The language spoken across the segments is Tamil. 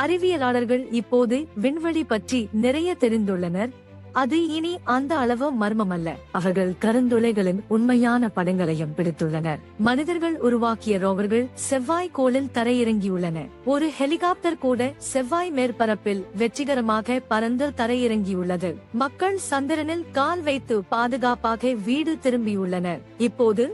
அறிவியலாளர்கள் இப்போது விண்வெளி பற்றி நிறைய தெரிந்துள்ளனர். அது இனி அந்த அளவு மர்மமல்ல. அவர்கள் கருந்துளைகளின் உண்மையான படங்களையும் பிடித்துள்ளனர். மனிதர்கள் உருவாக்கிய ரோவர்கள் செவ்வாய் கோளில் தரையிறங்கியுள்ளன. ஒரு ஹெலிகாப்டர் கூட செவ்வாய் மேற்பரப்பில் வெற்றிகரமாக பறந்து தரையிறங்கியுள்ளது. மக்கள் சந்திரனில் கால் வைத்து பாதுகாப்பாக வீடு திரும்பியுள்ளனர். இப்போது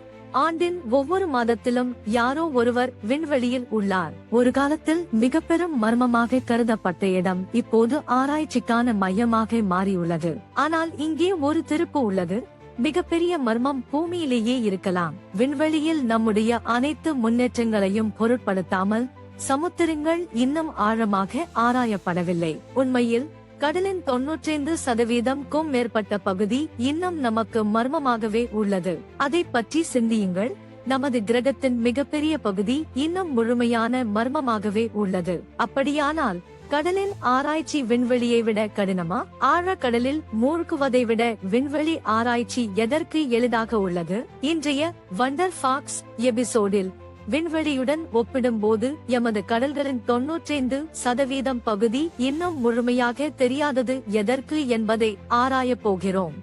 ஆண்டின் ஒவ்வொரு மாதத்திலும் யாரோ ஒருவர் விண்வெளியில் உள்ளார். ஒரு காலத்தில் மிக பெரும் மர்மமாக கருதப்பட்ட இடம் இப்போது ஆராய்ச்சிக்கான மையமாக மாறியுள்ளது. ஆனால் இங்கே ஒரு திருப்பு உள்ளது. மிகப்பெரிய மர்மம் பூமியிலேயே இருக்கலாம். விண்வெளியில் நம்முடைய அனைத்து முன்னேற்றங்களையும் பொருட்படுத்தாமல் சமுத்திரங்கள் இன்னும் ஆழமாக ஆராயப்படவில்லை. உண்மையில் கடலின் 95% மேற்பட்ட பகுதி இன்னும் நமக்கு மர்மமாகவே உள்ளது. அதை பற்றி சிந்தியுங்கள். நமது கிரகத்தின் மிகப்பெரிய பகுதி இன்னும் முழுமையான மர்மமாகவே உள்ளது. அப்படியானால் கடலின் ஆராய்ச்சி விண்வெளியை விட கடினமா? ஆழக்கடலில் மூழ்குவதை விட விண்வெளி ஆராய்ச்சி எதற்கு எளிதாக உள்ளது? இன்றைய வண்டர் ஃபாக்ஸ் எபிசோடில் விண்வெளியுடன் ஒப்பிடும்போது எமது கடல்களின் 95% பகுதி இன்னும் முழுமையாக தெரியாதது எதற்கு என்பதை ஆராயப் போகிறோம்.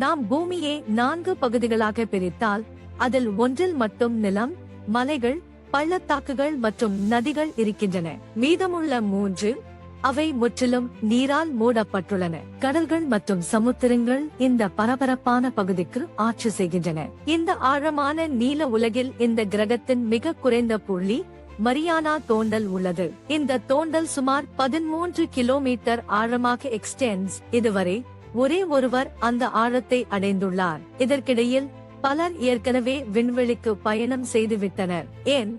நாம் பூமியை 4 பகுதிகளாக பிரித்தால் அதில் ஒன்றில் மட்டும் நிலம், மலைகள், பள்ளத்தாக்குகள் மற்றும் நதிகள் இருக்கின்றன. மீதமுள்ள 3 அவை முற்றிலும் நீரால் மூடப்பட்டுள்ளன. கடல்கள் மற்றும் சமுத்திரங்கள் இந்த பரபரப்பான பகுதிக்கு ஆட்சி செய்கின்றன. இந்த ஆழமான நீல உலகில் இந்த கிரகத்தின் மிக குறைந்த புள்ளி மரியானா தோண்டல் உள்ளது. இந்த தோண்டல் சுமார் 13 கிலோமீட்டர் ஆழமாக எக்ஸ்டென்ஸ். இதுவரை ஒரே ஒருவர் அந்த ஆழத்தை அடைந்துள்ளார். இதற்கிடையில் பலர் ஏற்கனவே விண்வெளிக்கு பயணம் செய்துவிட்டனர். ஏன்?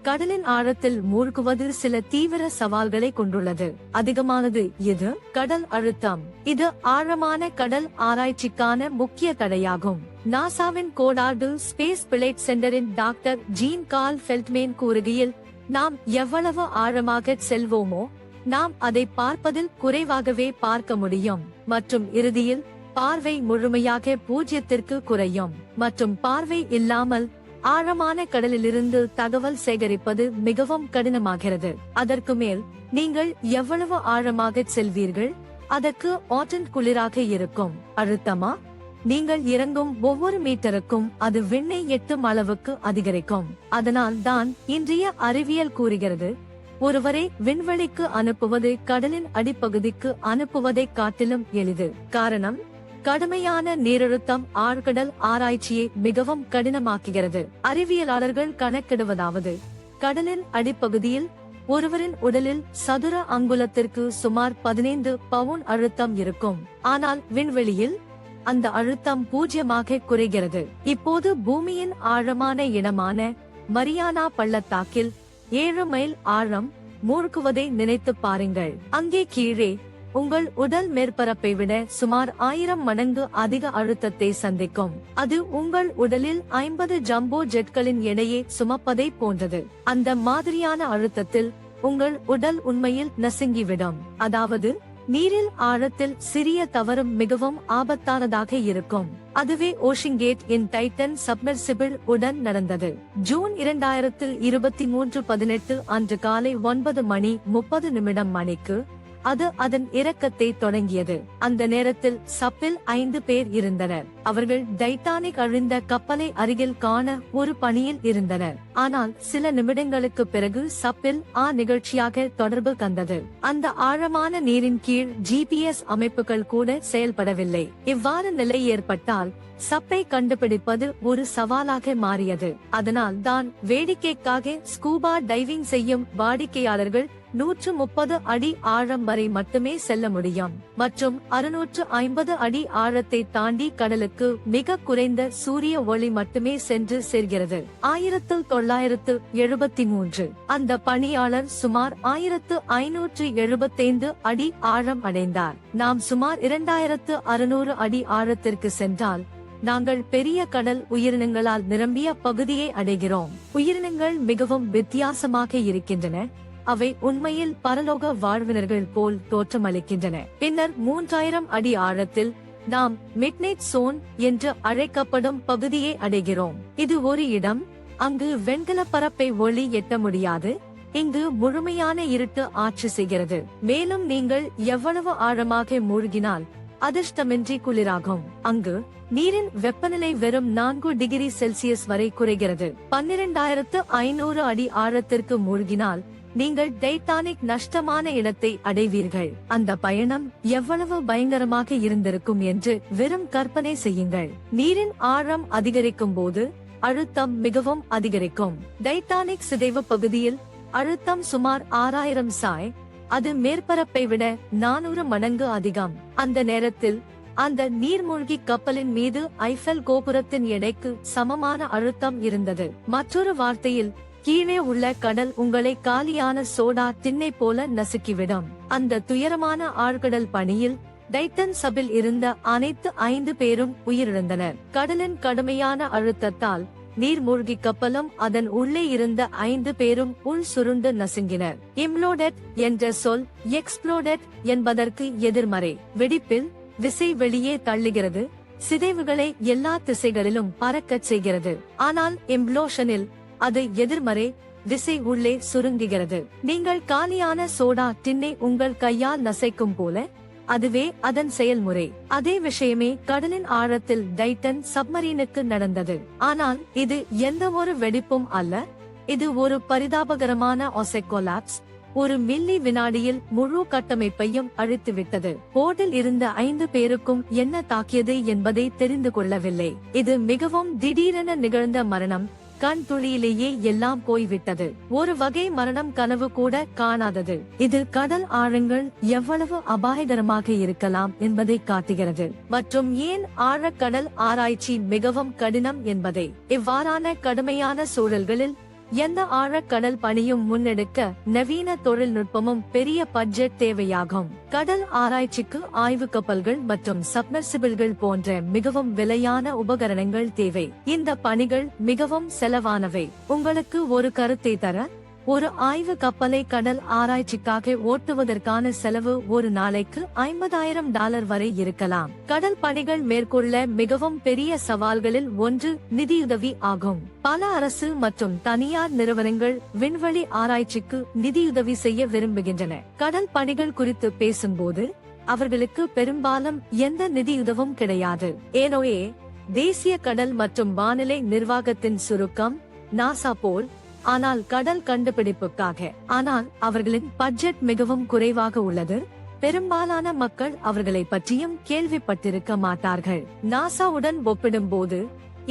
கடலின் ஆழத்தில் மூழ்குவது சில தீவிர சவால்களை கொண்டுள்ளது. அதிகமானது இது கடல் அழுத்தம். இது ஆழமான கடல் ஆராய்ச்சிக்கான முக்கிய தடையாகும். நாசாவின் கோடார்டு ஸ்பேஸ் பிளைட் சென்டரின் டாக்டர் ஜீன் கார்ல் ஃபெல்ட்மேன் கூறுகையில், நாம் எவ்வளவு ஆழமாக செல்வோமோ நாம் அதை பார்ப்பதில் குறைவாகவே பார்க்க முடியும். மற்றும் இறுதியில் பார்வை முழுமையாக 0க்கு குறையும். மற்றும் பார்வை இல்லாமல் ஆழமான கடலிலிருந்து தகவல் சேகரிப்பது மிகவும் கடினமாகிறது. அதற்கு மேல் நீங்கள் எவ்வளவு ஆழமாக செல்வீர்கள்? அதற்கு ஆற்றல் குளிராக இருக்கும். அழுத்தமா? நீங்கள் இறங்கும் ஒவ்வொரு மீட்டருக்கும் அது விண்ணை எட்டும் அளவுக்கு அதிகரிக்கும். அதனால் தான் இன்றைய அறிவியல் கூறுகிறது, ஒருவரை விண்வெளிக்கு அனுப்புவது கடலின் அடிப்பகுதிக்கு அனுப்புவதை காட்டிலும் எளிது. காரணம், கடுமையான நீரழுத்தம் ஆழ்கடல் ஆராய்ச்சியை மிகவும் கடினமாக்குகிறது. அறிவியலாளர்கள் கணக்கிடுவதாவது, கடலின் அடிப்பகுதியில் ஒருவரின் உடலில் சதுர அங்குலத்திற்கு சுமார் 15 பவுண்ட் அழுத்தம் இருக்கும். ஆனால் விண்வெளியில் அந்த அழுத்தம் 0 குறைகிறது. இப்போது பூமியின் ஆழமான இடமான மரியானா பள்ளத்தாக்கில் 7 மைல் ஆழம் மூழ்குவதை நினைத்து பாருங்கள். அங்கே கீழே உங்கள் உடல் மேற்பரப்பை விட சுமார் 1000 மடங்கு அதிக அழுத்தத்தை சந்திக்கும். அது உங்கள் உடலில் 50 ஜம்போ ஜெட்களின் எடையை சுமப்பதை போன்றது. அந்த மாதிரியான அழுத்தத்தில் உங்கள் உடல் உண்மையில் நசுங்கிவிடும். அதாவது நீரில் ஆழத்தில் சிறிய தவறும் மிகவும் ஆபத்தானதாக இருக்கும். அதுவே ஓஷன்கேட் இன் டைட்டன் சப்மெர்சிபிள் உடன் நடந்தது. ஜூன் 2023 18 அன்று காலை 9:30 மணிக்கு அது அதன் இறக்கத்தை தொடங்கியது. அந்த நேரத்தில் சப்பில் 5 பேர் இருந்தனர். அவர்கள் டைட்டானிக் அழிந்த கப்பலை அருகில் காண ஒரு பணியில் இருந்தனர். ஆனால் சில நிமிடங்களுக்கு பிறகு சப்பில் நிகழ்ச்சியாக தொடர்பு தந்தது. அந்த ஆழமான நீரின் கீழ் GPS அமைப்புகள் கூட செயல்படவில்லை. இவ்வாறு நிலை ஏற்பட்டால் சப்பை கண்டுபிடிப்பது ஒரு சவாலாக மாறியது. அதனால் தான் வேடிக்கைக்காக ஸ்கூபா டைவிங் செய்யும் வாடிக்கையாளர்கள் 130 அடி ஆழம் வரை மட்டுமே செல்ல முடியும். மற்றும் 650 அடி ஆழத்தை தாண்டி கடலுக்கு மிக குறைந்த சூரிய ஒளி மட்டுமே சென்று சேர்கிறது. 1973 அந்த பணியாளர் சுமார் 1575 அடி ஆழம் அடைந்தார். நாம் சுமார் 2600 அடி ஆழத்திற்கு சென்றால் நாங்கள் பெரிய கடல் உயிரினங்களால் நிரம்பிய பகுதியை அடைகிறோம். உயிரினங்கள் மிகவும் வித்தியாசமாக இருக்கின்றன. அவை உண்மையில் பரலோக வாழ்வினர்கள் போல் தோற்றமளிக்கின்றன. பின்னர் 3000 அடி ஆழத்தில் நாம் மிட்நைட் சோன் என்று அழைக்கப்படும் பகுதியை அடைகிறோம். இது ஒரு இடம், அங்கு வெண்கல பரப்பை ஒளி எட்ட முடியாது. இங்கு முழுமையான இருட்டு ஆட்சி செய்கிறது. மேலும் நீங்கள் எவ்வளவு ஆழமாக மூழ்கினால் அதிர்ஷ்டமின்றி குளிராகும். அங்கு நீரின் வெப்பநிலை வெறும் 4 டிகிரி செல்சியஸ் வரை குறைகிறது. 12,500 அடி ஆழத்திற்கு மூழ்கினால் நீங்கள் டைட்டானிக் நஷ்டமான இடத்தை அடைவீர்கள். அந்த பயணம் எவ்வளவு பயங்கரமாக இருந்திருக்கும் என்று வெறும் கற்பனை செய்யுங்கள். நீரின் ஆழம் அதிகரிக்கும் போது அழுத்தம் மிகவும் அதிகரிக்கும். டைட்டானிக் சிதைவு பகுதியில் அழுத்தம் சுமார் 6000 சாய். அது மேற்பரப்பை விட 400 மடங்கு அதிகம். அந்த நேரத்தில் அந்த நீர்மூழ்கி கப்பலின் மீது ஐஃபெல் கோபுரத்தின் எடைக்கு சமமான அழுத்தம் இருந்தது. மற்றொரு வார்த்தையில், கீழே உள்ள கடல் உங்களை காலியான சோடா திண்ணை போல நசுக்கிவிடும். அந்த துயரமான ஆழ்கடல் பணியில் டைட்டன் சபில் இருந்த அனைத்து 5 பேரும் உயிரிழந்தனர். கடலின் கடுமையான அழுத்தத்தால் நீர்மூழ்கி கப்பலும் அதன் உள்ளே இருந்த 5 பேரும் உள் சுருண்டு நசுங்கினர். இம்ப்ளோடட் என்ற சொல் எக்ஸ்ப்ளோடட் என்பதற்கு எதிர்மறை. வெடிப்பில் விசை வெளியே தள்ளுகிறது, சிதைவுகளை எல்லா திசைகளிலும் பறக்கச் செய்கிறது. ஆனால் இம்ப்ளோஷனில் அது எதிர்மறை, விசை உள்ளே சுருங்குகிறது. நீங்கள் காலியான சோடா டின்னை உங்கள் கையால் நசைக்கும் போல அதுவே அதன் செயல்முறை. அதே விஷயமே கடலின் ஆழத்தில் டைட்டன் சப்மரீனுக்கு நடந்தது. ஆனால் இது எந்த ஒரு வெடிப்பும் அல்ல, இது ஒரு பரிதாபகரமான ஒசெக்கோலாப்ஸ். ஒரு மில்லி வினாடியில் முழு கட்டமைப்பையும் அழித்துவிட்டது. போர்டில் இருந்த 5 பேருக்கும் என்ன தாக்கியது என்பதை தெரிந்து கொள்ளவில்லை. இது மிகவும் திடீரென நிகழ்ந்த மரணம். கண் துளியிலேயே எல்லாம் போய்விட்டது. ஒரு வகை மரணம் கனவு கூட காணாதது. இது கடல் ஆழங்கள் எவ்வளவு அபாயகரமாக இருக்கலாம் என்பதை காட்டுகிறது. மற்றும் ஏன் ஆழக்கடல் ஆராய்ச்சி மிகவும் கடினம் என்பதை. இவ்வாறான கடுமையான சூழல்களில் எந்த ஆழக்கடல் பணியும் முன்னெடுக்க நவீன தொழில்நுட்பமும் பெரிய பட்ஜெட் தேவையாகும். கடல் ஆராய்ச்சிக்கு ஆய்வு கப்பல்கள் மற்றும் சப்மர்சிபிள்கள் போன்ற மிகவும் விலையான உபகரணங்கள் தேவை. இந்த பணிகள் மிகவும் செலவானவை. உங்களுக்கு ஒரு கருத்தை தர, ஒரு ஆய்வு கப்பலை கடல் ஆராய்ச்சிக்காக ஓட்டுவதற்கான செலவு ஒரு நாளைக்கு $50,000 வரை இருக்கலாம். கடல் பணிகள் மேற்கொள்ள மிகவும் பெரிய சவால்களில் ஒன்று நிதியுதவி ஆகும். பல அரசு மற்றும் தனியார் நிறுவனங்கள் விண்வெளி ஆராய்ச்சிக்கு நிதியுதவி செய்ய விரும்புகின்றன. கடல் பணிகள் குறித்து பேசும்போது அவர்களுக்கு பெரும்பாலும் எந்த நிதியுதவும் கிடையாது. ஏனோயே தேசிய கடல் மற்றும் வானிலை நிர்வாகத்தின் சுருக்கம் நாசா போல். ஆனால் கடல் கண்டுபிடிப்புக்காக. ஆனால் அவர்களின் பட்ஜெட் மிகவும் குறைவாக உள்ளது. பெரும்பாலான மக்கள் அவர்களை பற்றியும் கேள்விப்பட்டிருக்க மாட்டார்கள். நாசாவுடன் ஒப்பிடும்போது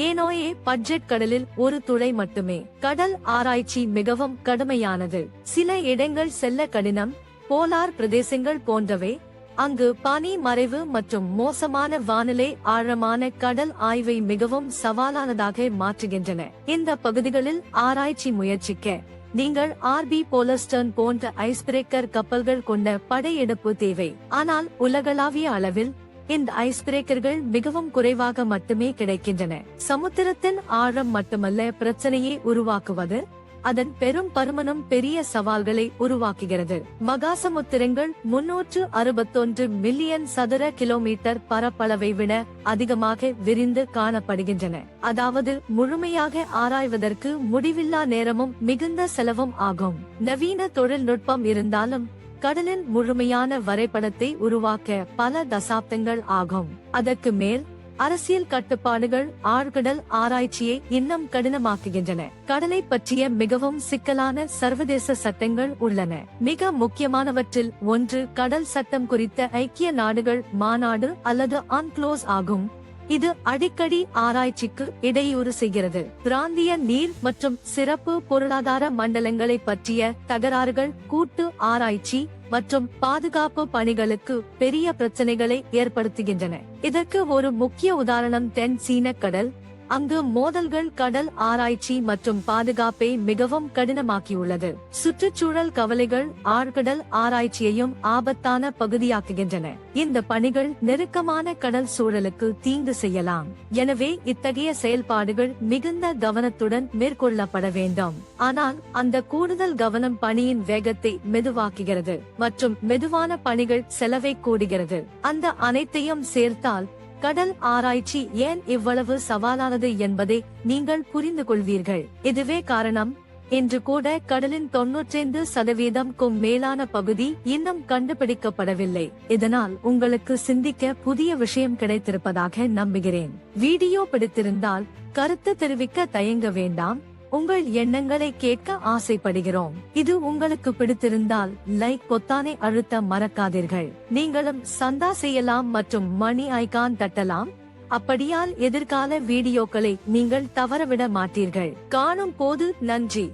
ஏனோயே பட்ஜெட் கடலில் ஒரு துளை மட்டுமே. கடல் ஆராய்ச்சி மிகவும் கடுமையானது. சில இடங்கள் செல்ல கடினம், போலார் பிரதேசங்கள் போன்றவை. அங்கு பனி மறைவு மற்றும் மோசமான வானிலை ஆழமான கடல் ஆய்வை மிகவும் சவாலானதாக மாற்றுகின்றன. இந்த பகுதிகளில் ஆராய்ச்சி முயற்சிக்க நீங்கள் ஆர்பி போலஸ்டர்ன் போன்ற ஐஸ்பிரேக்கர் கப்பல்கள் கொண்ட படையெடுப்பு தேவை. ஆனால் உலகளாவிய அளவில் இந்த ஐஸ்பிரேக்கர்கள் மிகவும் குறைவாக மட்டுமே கிடைக்கின்றன. சமுத்திரத்தின் ஆழம் மட்டுமல்ல பிரச்சனையை உருவாக்குவது, அதன் பெரும் பருமனும் பெரிய சவால்களை உருவாக்குகிறது. மகாசமுத்திரங்கள் 361 மில்லியன் சதுர கிலோமீட்டர் பரப்பளவை விட அதிகமாக விரிந்து காணப்படுகின்றன. அதாவது முழுமையாக ஆராய்வதற்கு முடிவில்லா நேரமும் மிகுந்த செலவும் ஆகும். நவீன தொழில்நுட்பம் இருந்தாலும் கடலின் முழுமையான வரைபடத்தை உருவாக்க பல தசாப்தங்கள் ஆகும். அதற்கு மேல் அரசியல் கட்டுப்பாடுகள் ஆழ்கடல் ஆராய்ச்சியை இன்னும் கடினமாக்குகின்றன. கடலை பற்றிய மிகவும் சிக்கலான சர்வதேச சட்டங்கள் உள்ளன. மிக முக்கியமானவற்றில் ஒன்று கடல் சட்டம் குறித்த ஐக்கிய நாடுகள் மாநாடு அல்லது அன்க்ளோஸ் ஆகும். இது அடிக்கடி ஆராய்ச்சிக்கு இடையூறு செய்கிறது. பிராந்திய நீர் மற்றும் சிறப்பு பொருளாதார மண்டலங்களை பற்றிய தகராறுகள் கூட்டு ஆராய்ச்சி மற்றும் பாதுகாப்பு பணிகளுக்கு பெரிய பிரச்சனைகளை ஏற்படுத்துகின்றன. இதற்கு ஒரு முக்கிய உதாரணம் தென் சீன கடல். அங்கு மோதல்கள் கடல் ஆராய்ச்சி மற்றும் பாதுகாப்பை மிகவும் கடினமாக்கியுள்ளது. சுற்றுச்சூழல் கவலைகள் ஆழ்கடல் ஆராய்ச்சியையும் ஆபத்தான பகுதியாக்குகின்றன. இந்த பணிகள் நெருக்கமான கடல் சூழலுக்கு தீங்கு செய்யலாம். எனவே இத்தகைய செயல்பாடுகள் மிகுந்த கவனத்துடன் மேற்கொள்ளப்பட வேண்டும். ஆனால் அந்த கூடுதல் கவனம் பணியின் வேகத்தை மெதுவாக்குகிறது மற்றும் மெதுவான பணிகள் செலவை கூடுகிறது. அந்த அனைத்தையும் சேர்த்தால் கடல் ஆராய்ச்சி ஏன் இவ்வளவு சவாலானது என்பதை நீங்கள் புரிந்து கொள்வீர்கள். இதுவே காரணம், இன்று கூட கடலின் 95% மேலான பகுதி இன்னும் கண்டுபிடிக்கப்படவில்லை. இதனால் உங்களுக்கு சிந்திக்க புதிய விஷயம் கிடைத்திருப்பதாக நம்புகிறேன். வீடியோ பிடித்திருந்தால் கருத்து தெரிவிக்க தயங்க வேண்டாம். உங்கள் எண்ணங்களை கேட்க ஆசைப்படுகிறோம். இது உங்களுக்கு பிடித்திருந்தால் லைக் பொத்தானை அழுத்த மறக்காதீர்கள். நீங்களும் சந்தா செய்யலாம் மற்றும் மணி ஐகான் தட்டலாம். அப்படியால் எதிர்கால வீடியோக்களை நீங்கள் தவறவிட மாட்டீர்கள். காணும் போது நன்றி.